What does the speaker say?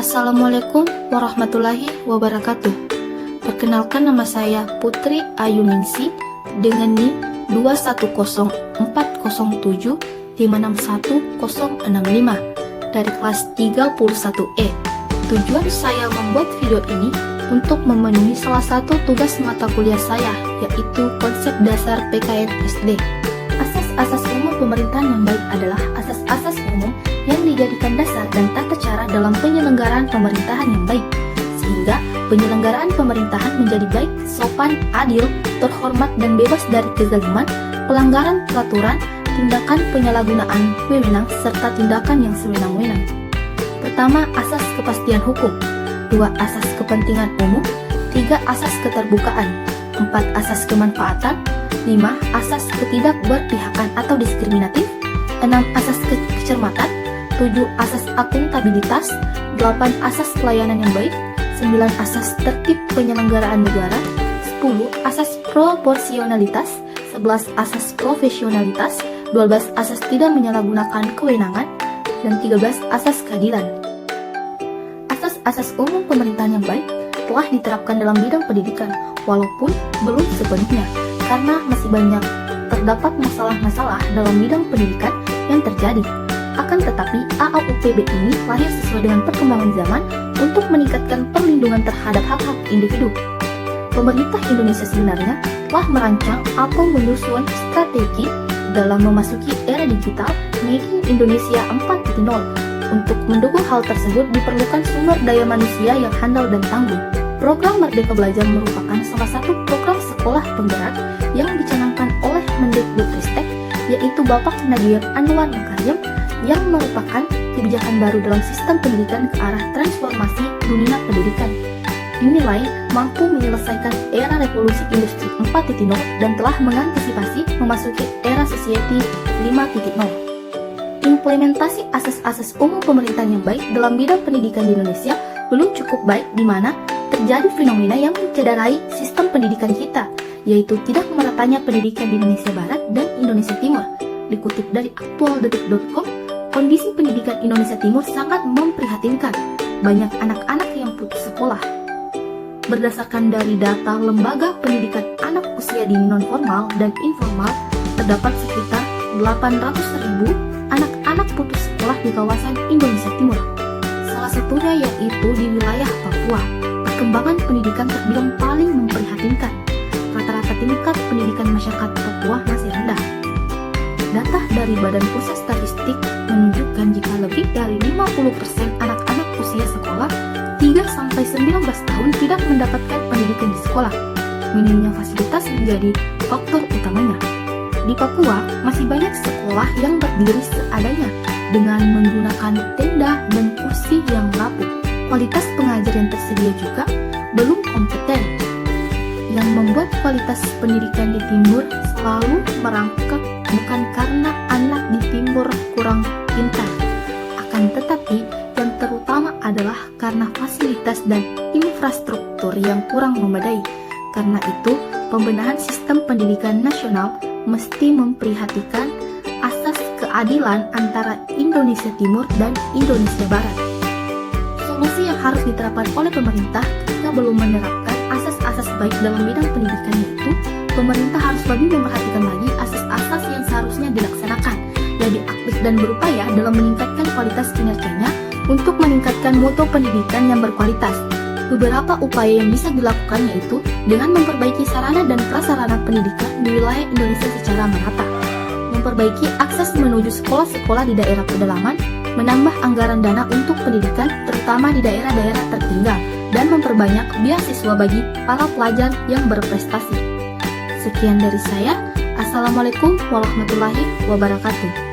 Assalamualaikum warahmatullahi wabarakatuh. Perkenalkan, nama saya Putri Ayuningsi dengan NIM 21040756165 dari kelas 31E. Tujuan saya membuat video ini untuk memenuhi salah satu tugas mata kuliah saya, yaitu konsep dasar PKN SD. Asas-asas umum pemerintahan yang baik adalah asas-asas umum yang dijadikan dasar dan tata cara dalam penyelenggaraan pemerintahan yang baik, sehingga penyelenggaraan pemerintahan menjadi baik, sopan, adil, terhormat, dan bebas dari kezaliman, pelanggaran peraturan, tindakan penyalahgunaan wewenang, serta tindakan yang sewenang-wenang. Pertama, asas kepastian hukum. 2. Asas kepentingan umum. 3. Asas keterbukaan. 4. Asas kemanfaatan. 5. Asas ketidakberpihakan atau diskriminatif. 6. Asas kecermatan. 7. Asas akuntabilitas. 8. Asas pelayanan yang baik. 9. Asas tertib penyelenggaraan negara. 10. Asas proporsionalitas. 11. Asas profesionalitas. 12. Asas tidak menyalahgunakan kewenangan. Dan 13. Asas keadilan. Asas-asas umum pemerintahan yang baik telah diterapkan dalam bidang pendidikan, walaupun belum sepenuhnya, karena masih banyak terdapat masalah-masalah dalam bidang pendidikan yang terjadi. Akan tetapi, AAUPB ini lahir sesuai dengan perkembangan zaman untuk meningkatkan perlindungan terhadap hak-hak individu. Pemerintah Indonesia sebenarnya telah merancang atau menyusun strategi dalam memasuki era digital Making Indonesia 4.0. Untuk mendukung hal tersebut diperlukan sumber daya manusia yang handal dan tangguh. Program Merdeka Belajar merupakan salah satu program sekolah penggerak yang dicanangkan oleh Mendikbudristek, yaitu Bapak Nadiem Anwar Makarim, yang merupakan kebijakan baru dalam sistem pendidikan ke arah transformasi dunia pendidikan. Dinilai mampu menyelesaikan era revolusi industri 4.0 dan telah mengantisipasi memasuki era society 5.0. Implementasi asas-asas umum pemerintahan yang baik dalam bidang pendidikan di Indonesia belum cukup baik, di mana terjadi fenomena yang mencederai sistem pendidikan kita, yaitu tidak meratanya pendidikan di Indonesia Barat dan Indonesia Timur. Dikutip dari aktualdetik.com, kondisi pendidikan Indonesia Timur sangat memprihatinkan. Banyak anak-anak yang putus sekolah. Berdasarkan dari data Lembaga Pendidikan Anak Usia Dini Non-Formal dan Informal, terdapat sekitar 800.000 anak-anak putus sekolah di kawasan Indonesia Timur. Salah satunya yaitu di wilayah Papua. Perkembangan pendidikan terbilang paling memprihatinkan. Rata-rata tingkat pendidikan masyarakat Papua masih rendah. Data dari Badan Pusat Statistik menunjukkan jika lebih dari 50% anak-anak usia sekolah 3-19 tahun tidak mendapatkan pendidikan di sekolah. Minimnya fasilitas menjadi faktor utamanya. Di Papua, masih banyak sekolah yang berdiri seadanya dengan menggunakan tenda dan kursi yang rapuh. Kualitas pengajar yang tersedia juga belum kompeten, yang membuat kualitas pendidikan di Timur selalu merangkak bukan karena anak di Timur kurang pintar, akan tetapi yang terutama adalah karena fasilitas dan infrastruktur yang kurang memadai. Karena itu, pembenahan sistem pendidikan nasional mesti memperhatikan asas keadilan antara Indonesia Timur dan Indonesia Barat. Solusi yang harus diterapkan oleh pemerintah jika belum menerapkan asas-asas baik dalam bidang pendidikan, yaitu pemerintah harus lebih memperhatikan lagi asas-asas yang seharusnya dilaksanakan, lebih aktif dan berupaya dalam meningkatkan kualitas kinerjanya untuk meningkatkan mutu pendidikan yang berkualitas. Beberapa upaya yang bisa dilakukan yaitu dengan memperbaiki sarana dan prasarana pendidikan di wilayah Indonesia secara merata, memperbaiki akses menuju sekolah-sekolah di daerah pedalaman, menambah anggaran dana untuk pendidikan terutama di daerah-daerah tertinggal, dan memperbanyak beasiswa bagi para pelajar yang berprestasi. Sekian dari saya. Assalamualaikum warahmatullahi wabarakatuh.